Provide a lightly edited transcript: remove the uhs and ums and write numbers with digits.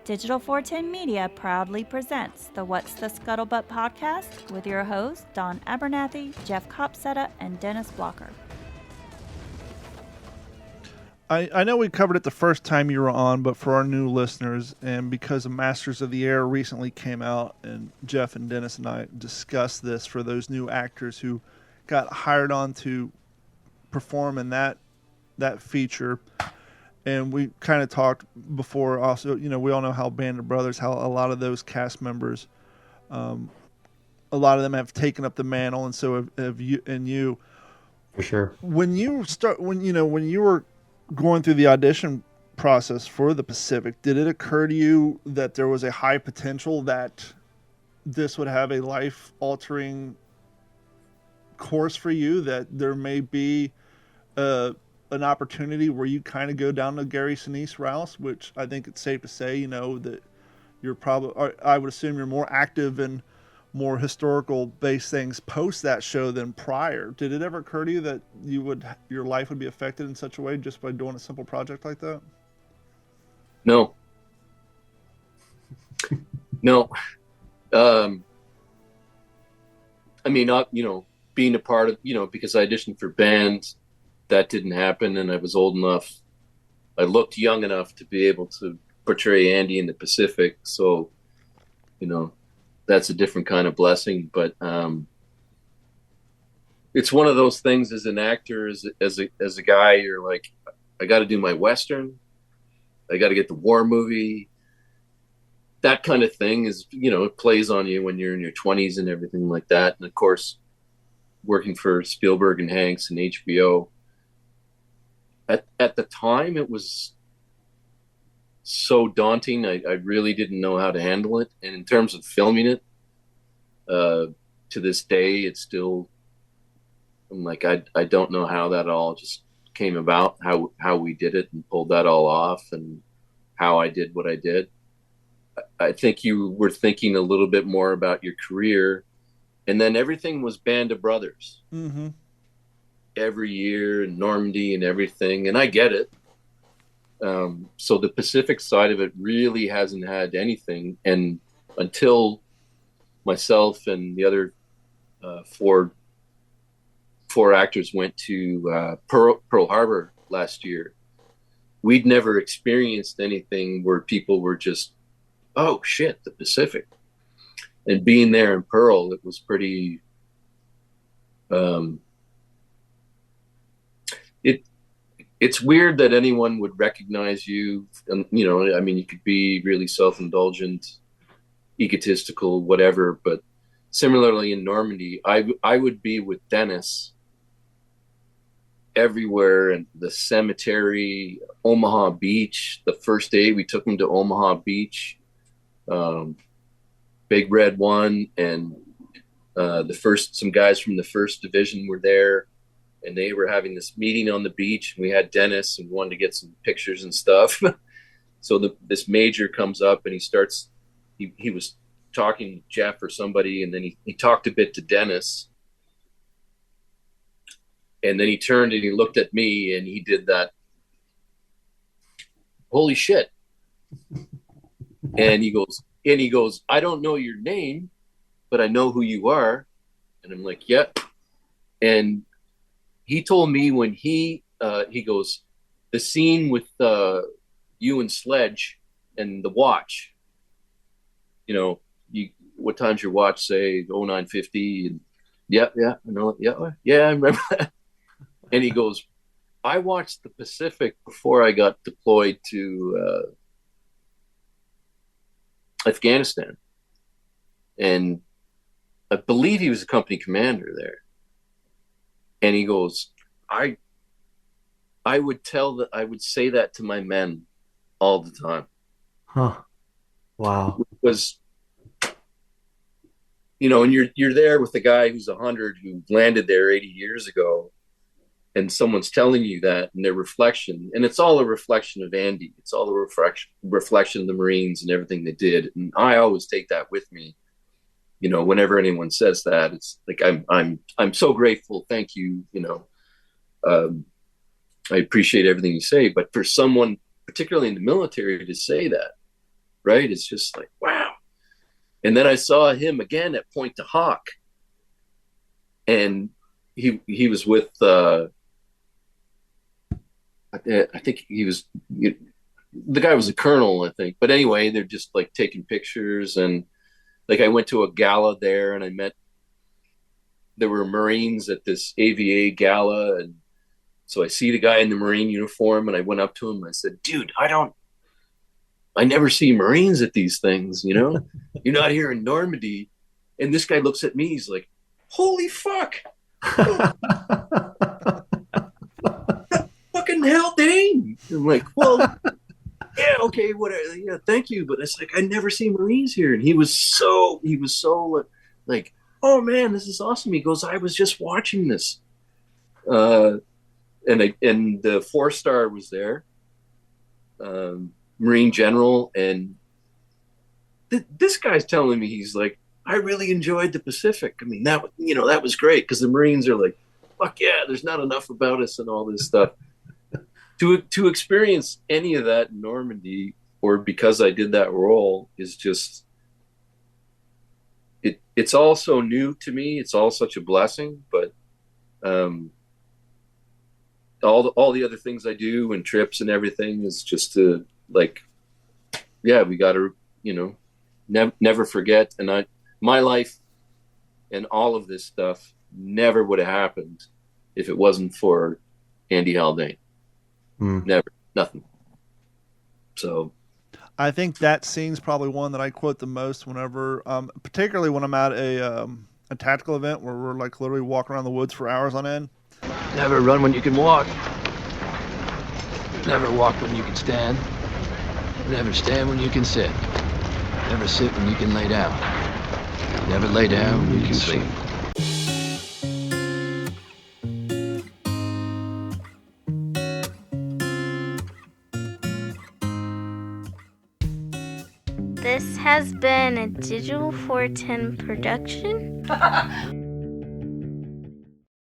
Digital 410 Media proudly presents the What's the Scuttlebutt podcast with your hosts, Don Abernathy, Jeff Copsetta, and Dennis Blocker. I know we covered it the first time you were on, but for our new listeners, and because of Masters of the Air recently came out, and Jeff and Dennis and I discussed this for those new actors who got hired on to perform in that feature. And we kind of talked before also, you know, we all know how Band of Brothers, how a lot of those cast members, a lot of them have taken up the mantle, and so have you and you. For sure. When you were going through the audition process for the Pacific, did it occur to you that there was a high potential that this would have a life-altering course for you, that there may be an opportunity where you kind of go down the Gary Sinise route, which I think it's safe to say, you know, that you're probably, I would assume you're more active in more historical-based things post that show than prior. Did it ever occur to you that your life would be affected in such a way just by doing a simple project like that? No. I mean, not, being a part of, because I auditioned for bands, that didn't happen, and I was old enough. I looked young enough to be able to portray Andy in the Pacific. So, that's a different kind of blessing. But it's one of those things as an actor, as a guy, you're like, I got to do my Western. I got to get the war movie. That kind of thing is, it plays on you when you're in your 20s and everything like that. And of course, working for Spielberg and Hanks and HBO, at the time, it was so daunting. I really didn't know how to handle it. And in terms of filming it, to this day, it's still, I'm like, I don't know how that all just came about, how we did it and pulled that all off, and how I did what I did. I think you were thinking a little bit more about your career, and then everything was Band of Brothers. Mm-hmm. Every year, and Normandy and everything, and I get it. So the Pacific side of it really hasn't had anything, and until myself and the other four actors went to Pearl Harbor last year, we'd never experienced anything where people were just, oh shit, the Pacific. And being there in Pearl, it was pretty it's weird that anyone would recognize you. And, I mean, you could be really self-indulgent, egotistical, whatever. But similarly in Normandy, I would be with Dennis everywhere, in the cemetery, Omaha Beach. The first day we took him to Omaha Beach, Big Red One, and some guys from the 1st Division were there. And they were having this meeting on the beach. We had Dennis and wanted to get some pictures and stuff. So this major comes up and he was talking to Jeff or somebody, and then he talked a bit to Dennis. And then he turned and he looked at me and he did that, holy shit. And he goes, I don't know your name, but I know who you are. And I'm like, yeah. And he told me when he goes, the scene with you and Sledge and the watch, what time's your watch say? 0950? And yeah, I know. Yeah, I remember that. And he goes, I watched the Pacific before I got deployed to Afghanistan. And I believe he was a company commander there. And he goes, I would say that to my men all the time. Huh. Wow. Because, and you're there with the guy who's 100 who landed there 80 years ago, and someone's telling you that, and their reflection, and it's all a reflection of Andy. It's all a reflection of the Marines and everything they did. And I always take that with me. Whenever anyone says that, it's like, I'm so grateful. Thank you. I appreciate everything you say, but for someone, particularly in the military, to say that right? It's just like, wow. And then I saw him again at Point to Hawk, and he was with I think he was, the guy was a colonel, I think. But anyway, they're just like taking pictures, and like I went to a gala there, and there were Marines at this AVA gala, and so I see the guy in the Marine uniform, and I went up to him and I said, dude, I never see Marines at these things, You're not here in Normandy. And this guy looks at me, he's like, holy fuck. Fucking Haldane. I'm like, well, yeah, okay, whatever. Yeah, thank you. But it's like, I never see Marines here. And he was so like, oh man, this is awesome. He goes, I was just watching this. And the 4-star was there. Marine General, and this guy's telling me, he's like, I really enjoyed the Pacific. I mean, that was great, because the Marines are like, fuck yeah, there's not enough about us and all this stuff. To experience any of that in Normandy, or because I did that role, is just it's all so new to me. It's all such a blessing, but all the other things I do and trips and everything is just to, like, yeah, we got to, never forget. And my life and all of this stuff never would have happened if it wasn't for Andy Haldane. Never, nothing. So I think that scene's probably one that I quote the most whenever, particularly when I'm at a tactical event where we're like literally walking around the woods for hours on end. Never run when you can walk. Never walk when you can stand. Never stand when you can sit. Never sit when you can lay down. Never lay down when you can sleep. This has been a Digital 410 production.